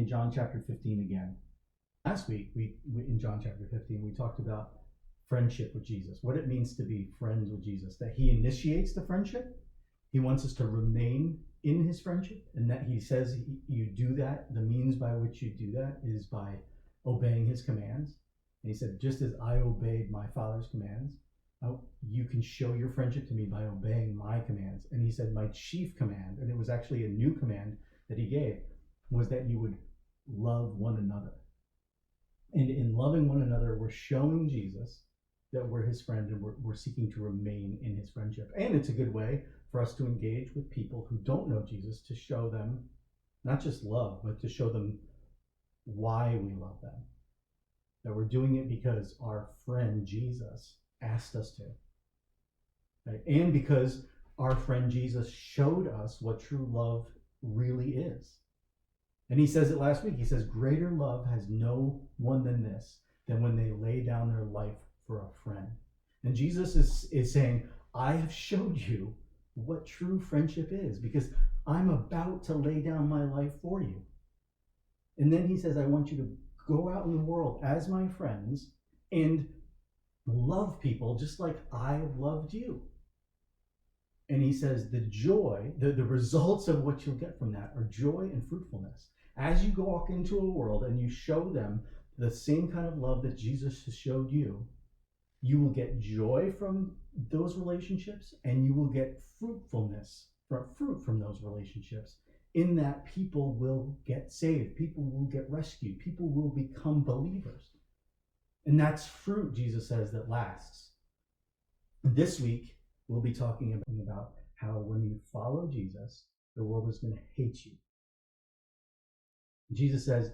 in John chapter 15 again. Last week, we in John chapter 15, we talked about friendship with Jesus, what it means to be friends with Jesus, that he initiates the friendship. He wants us to remain in his friendship, and that he says you do that. The means by which you do that is by obeying his commands. And he said, just as I obeyed my Father's commands, you can show your friendship to me by obeying my commands. And he said, my chief command, and it was actually a new command that he gave, was that you would love one another. And in loving one another, we're showing Jesus that we're his friend, and we're seeking to remain in his friendship. And it's a good way for us to engage with people who don't know Jesus, to show them not just love, but to show them why we love them. That we're doing it because our friend Jesus asked us to. Right? And because our friend Jesus showed us what true love really is. And he says it last week. He says, greater love has no one than this, than when they lay down their life for a friend. And Jesus is saying, I have showed you what true friendship is, because I'm about to lay down my life for you. And then he says, I want you to go out in the world as my friends and love people just like I have loved you. And he says the joy, the results of what you'll get from that are joy and fruitfulness. As you walk into a world and you show them the same kind of love that Jesus has showed you, you will get joy from those relationships, and you will get fruitfulness, fruit from those relationships, in that people will get saved, people will get rescued, people will become believers. And that's fruit, Jesus says, that lasts. This week, we'll be talking about how when you follow Jesus, the world is going to hate you. Jesus says,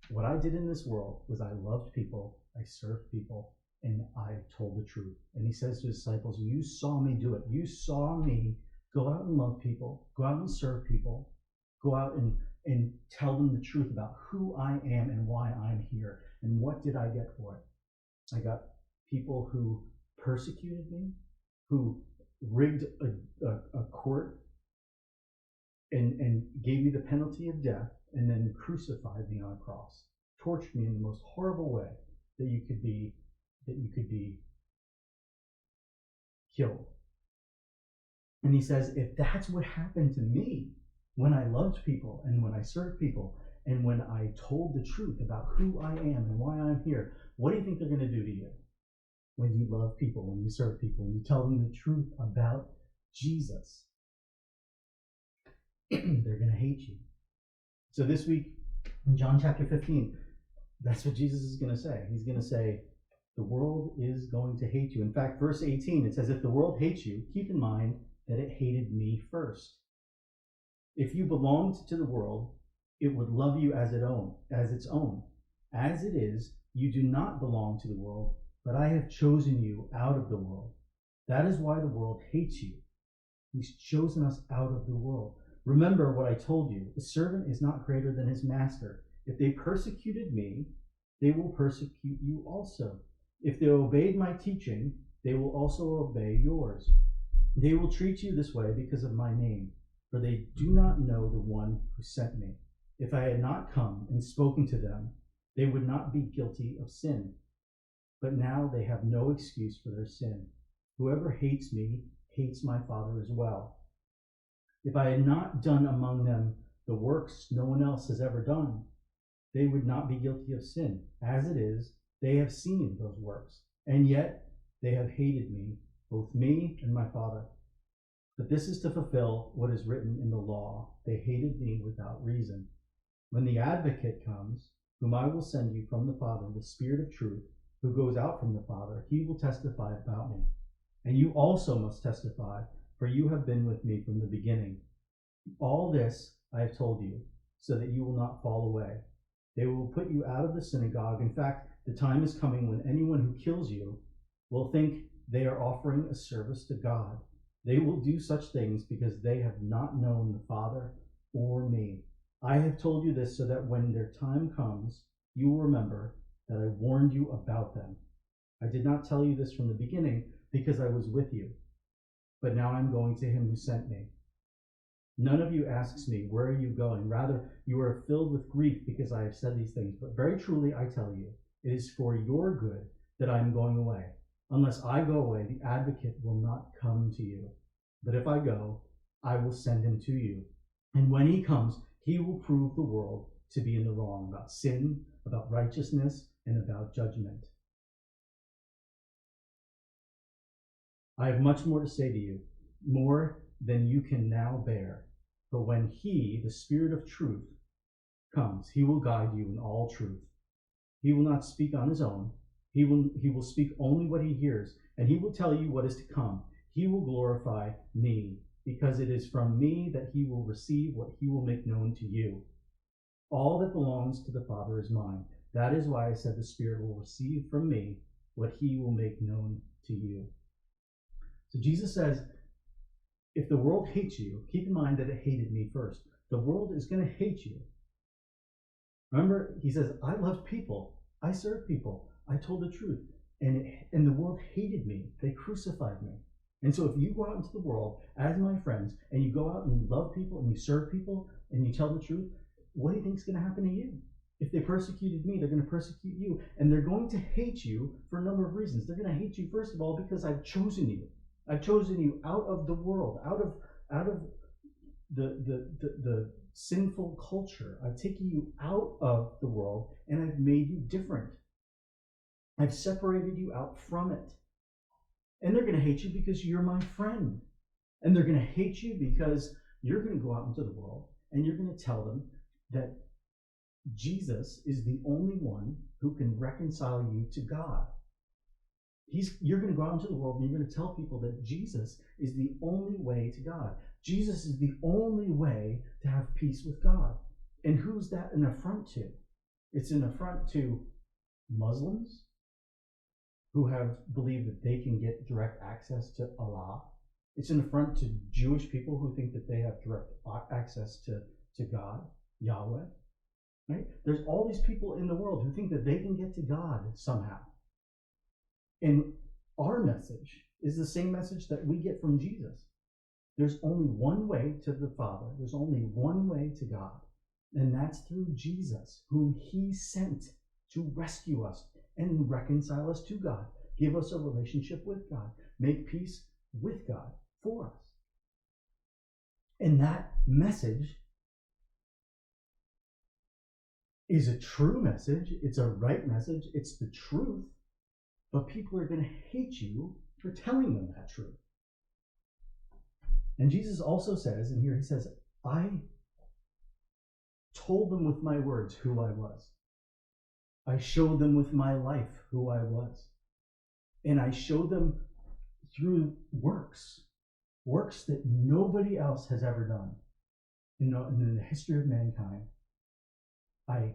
what I did in this world was I loved people, I served people, and I told the truth. And he says to his disciples, you saw me do it. You saw me go out and love people, go out and serve people, go out and tell them the truth about who I am and why I'm here. And what did I get for it? I got people who persecuted me, who rigged a court and gave me the penalty of death, and then crucified me on a cross, tortured me in the most horrible way that you could be killed. And he says, if that's what happened to me when I loved people and when I served people and when I told the truth about who I am and why I'm here, what do you think they're going to do to you? When you love people, when you serve people, when you tell them the truth about Jesus, they're going to hate you. So this week, in John chapter 15, that's what Jesus is going to say. He's going to say, the world is going to hate you. In fact, verse 18, it says, if the world hates you, keep in mind that it hated me first. If you belonged to the world, it would love you as its own. As it is, you do not belong to the world, but I have chosen you out of the world. That is why the world hates you. He's chosen us out of the world. Remember what I told you. The servant is not greater than his master. If they persecuted me, they will persecute you also. If they obeyed my teaching, they will also obey yours. They will treat you this way because of my name, for they do not know the one who sent me. If I had not come and spoken to them, they would not be guilty of sin. But now they have no excuse for their sin. Whoever hates me hates my Father as well. If I had not done among them the works no one else has ever done, they would not be guilty of sin. As it is, they have seen those works, and yet they have hated me, both me and my Father. But this is to fulfill what is written in the law. They hated me without reason. When the advocate comes, whom I will send you from the Father, the Spirit of truth, who goes out from the Father, he will testify about me. And you also must testify, for you have been with me from the beginning. All this I have told you, so that you will not fall away. They will put you out of the synagogue. In fact, the time is coming when anyone who kills you will think they are offering a service to God. They will do such things because they have not known the Father or me. I have told you this so that when their time comes, you will remember that I warned you about them. I did not tell you this from the beginning because I was with you. But now I'm going to him who sent me. None of you asks me, where are you going? Rather, you are filled with grief because I have said these things. But very truly, I tell you, it is for your good that I am going away. Unless I go away, the advocate will not come to you. But if I go, I will send him to you. And when he comes, he will prove the world to be in the wrong about sin, about righteousness, and about judgment. I have much more to say to you, more than you can now bear. But when he, the Spirit of truth, comes, he will guide you in all truth. He will not speak on his own. He will speak only what he hears, and he will tell you what is to come. He will glorify me, because it is from me that he will receive what he will make known to you. All that belongs to the Father is mine. That is why I said the Spirit will receive from me what he will make known to you. So Jesus says, if the world hates you, keep in mind that it hated me first. The world is going to hate you. Remember, he says, I love people. I serve people. I told the truth. And the world hated me. They crucified me. And so if you go out into the world as my friends, and you go out and you love people, and you serve people, and you tell the truth, what do you think is going to happen to you? If they persecuted me, they're going to persecute you. And they're going to hate you for a number of reasons. They're going to hate you, first of all, because I've chosen you. I've chosen you out of the world, out of the sinful culture. I've taken you out of the world, and I've made you different. I've separated you out from it. And they're going to hate you because you're my friend. And they're going to hate you because you're going to go out into the world and you're going to tell them that Jesus is the only one who can reconcile you to God. You're going to go out into the world and you're going to tell people that Jesus is the only way to God. Jesus is the only way to have peace with God. And who's that an affront to? It's an affront to Muslims who have believed that they can get direct access to Allah. It's an affront to Jewish people who think that they have direct access to God, Yahweh. Right? There's all these people in the world who think that they can get to God somehow. And our message is the same message that we get from Jesus. There's only one way to the Father. There's only one way to God. And that's through Jesus, whom he sent to rescue us and reconcile us to God, give us a relationship with God, make peace with God for us. And that message is a true message. It's a right message. It's the truth. But people are going to hate you for telling them that truth. And Jesus also says, and here he says, I told them with my words who I was. I showed them with my life who I was. And I showed them through works that nobody else has ever done in the history of mankind. I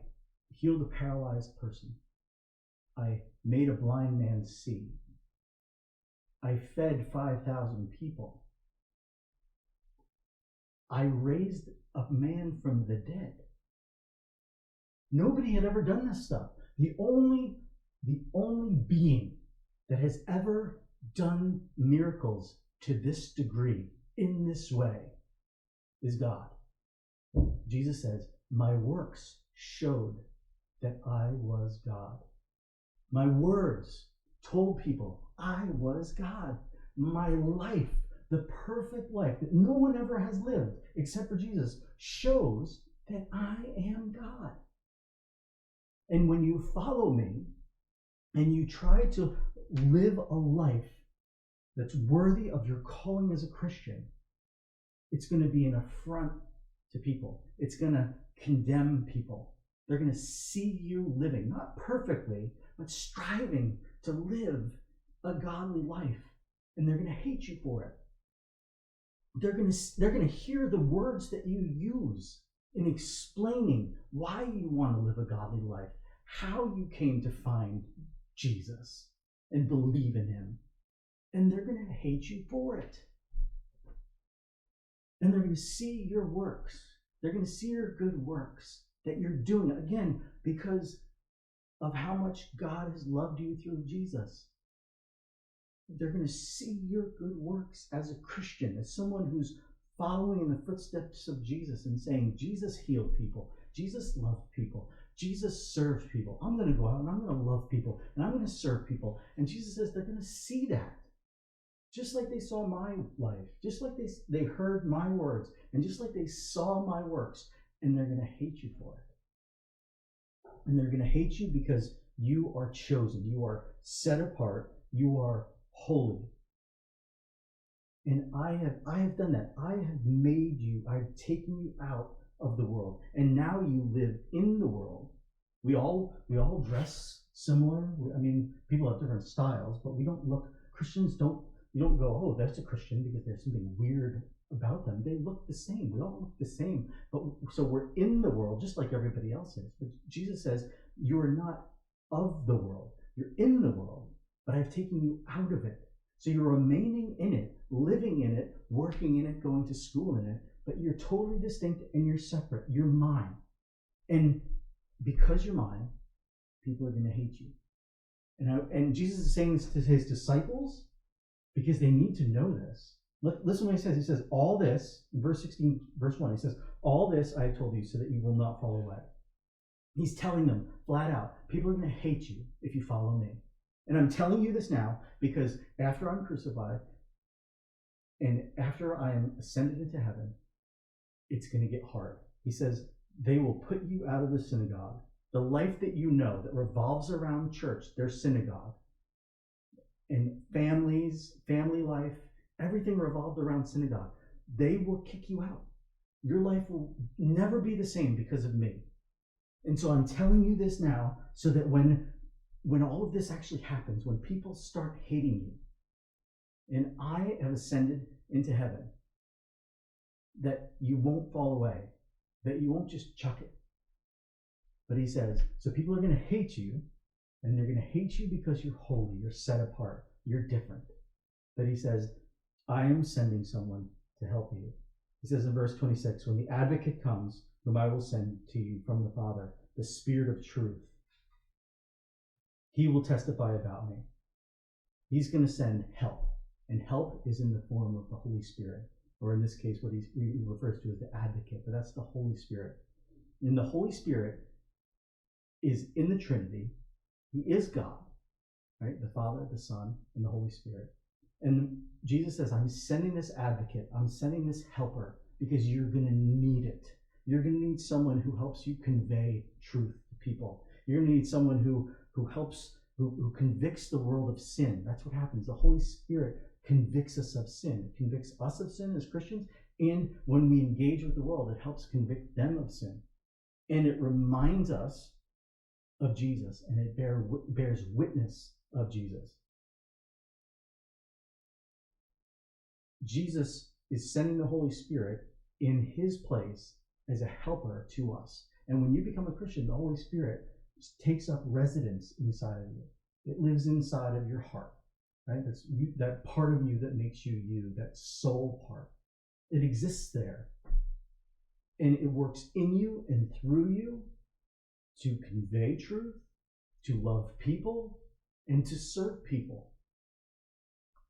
healed a paralyzed person. I made a blind man see. I fed 5,000 people. I raised a man from the dead. Nobody had ever done this stuff. The only being that has ever done miracles to this degree, in this way, is God. Jesus says, my works showed that I was God. My words told people I was God. My life, the perfect life that no one ever has lived except for Jesus, shows that I am God. And when you follow me and you try to live a life that's worthy of your calling as a Christian, it's going to be an affront to people. It's going to condemn people. They're going to see you living, not perfectly, but striving to live a godly life. And they're going to hate you for it. They're going to hear the words that you use in explaining why you want to live a godly life, how you came to find Jesus and believe in him. And they're going to hate you for it. And they're going to see your works. They're going to see your good works that you're doing, again, because of how much God has loved you through Jesus. They're going to see your good works as a Christian, as someone who's following in the footsteps of Jesus and saying, Jesus healed people, Jesus loved people, Jesus served people. I'm going to go out and I'm going to love people and I'm going to serve people. And Jesus says they're going to see that. Just like they saw my life, just like they heard my words, and just like they saw my works, and they're going to hate you for it. And they're going to hate you because you are chosen, you are set apart, you are holy. And I have done that. I have made you, I've taken you out of the world, and now you live in the world. We all dress similar. I mean, people have different styles, but we don't look. Christians don't. You don't go, oh, that's a Christian because there's something weird about them. They look the same. We all look the same. But so we're in the world just like everybody else is. But Jesus says, you are not of the world. You're in the world, but I've taken you out of it. So you're remaining in it, living in it, working in it, going to school in it, but you're totally distinct and you're separate. You're mine. And because you're mine, people are going to hate you. And Jesus is saying this to his disciples, because they need to know this. Listen what he says. He says, all this, verse 16, verse 1, he says, all this I have told you so that you will not fall away. He's telling them flat out, people are going to hate you if you follow me. And I'm telling you this now because after I'm crucified and after I am ascended into heaven, it's going to get hard. He says, they will put you out of the synagogue. The life that you know that revolves around church, their synagogue, and family life, everything revolved around synagogue. They will kick you out. Your life will never be the same because of me. And so I'm telling you this now so that when all of this actually happens, when people start hating you, and I have ascended into heaven, that you won't fall away, that you won't just chuck it. But he says, so people are going to hate you, and they're going to hate you because you're holy, you're set apart, you're different. But he says, I am sending someone to help you. He says in verse 26, when the advocate comes, whom I will send to you from the Father, the Spirit of truth, he will testify about me. He's going to send help. And help is in the form of the Holy Spirit, or in this case, what he refers to as the advocate, but that's the Holy Spirit. And the Holy Spirit is in the Trinity. He is God, right? The Father, the Son, and the Holy Spirit. And Jesus says, I'm sending this advocate, I'm sending this helper, because you're going to need it. You're going to need someone who helps you convey truth to people. You're going to need someone who convicts the world of sin. That's what happens. The Holy Spirit convicts us of sin. It convicts us of sin as Christians, and when we engage with the world, it helps convict them of sin. And it reminds us of Jesus, and it bears witness of Jesus. Jesus is sending the Holy Spirit in his place as a helper to us. And when you become a Christian, the Holy Spirit takes up residence inside of you. It lives inside of your heart, right? That's you, that part of you that makes you you, that soul part. It exists there. And it works in you and through you to convey truth, to love people, and to serve people.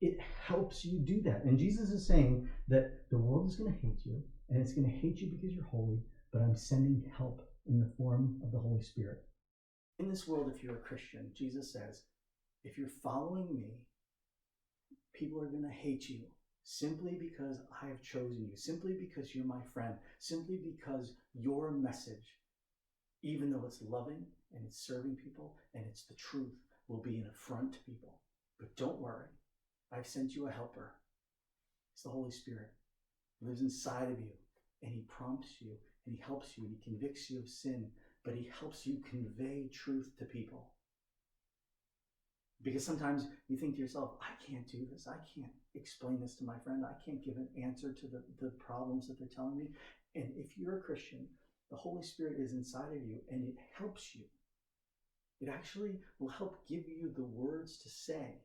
It helps you do that. And Jesus is saying that the world is going to hate you, and it's going to hate you because you're holy, but I'm sending help in the form of the Holy Spirit. In this world, if you're a Christian, Jesus says, if you're following me, people are going to hate you simply because I have chosen you, simply because you're my friend, simply because your message, even though it's loving and it's serving people and it's the truth, will be an affront to people. But don't worry, I've sent you a helper. It's the Holy Spirit. He lives inside of you, and he prompts you, and he helps you, and he convicts you of sin, but he helps you convey truth to people. Because sometimes you think to yourself, I can't do this. I can't explain this to my friend. I can't give an answer to the problems that they're telling me. And if you're a Christian, the Holy Spirit is inside of you, and it helps you. It actually will help give you the words to say.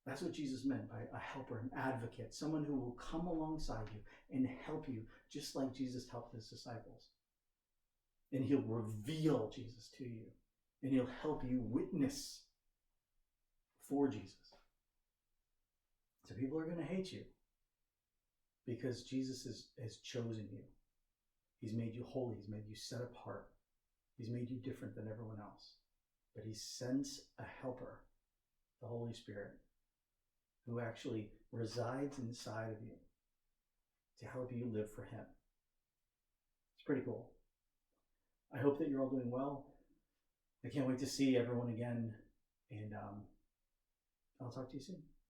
That's what Jesus meant by a helper, an advocate, someone who will come alongside you and help you, just like Jesus helped his disciples. And he'll reveal Jesus to you, and he'll help you witness for Jesus. So people are going to hate you. because Jesus has chosen you. He's made you holy. He's made you set apart. He's made you different than everyone else. But he sends a helper, the Holy Spirit, who actually resides inside of you to help you live for him. It's pretty cool. I hope that you're all doing well. I can't wait to see everyone again. And I'll talk to you soon.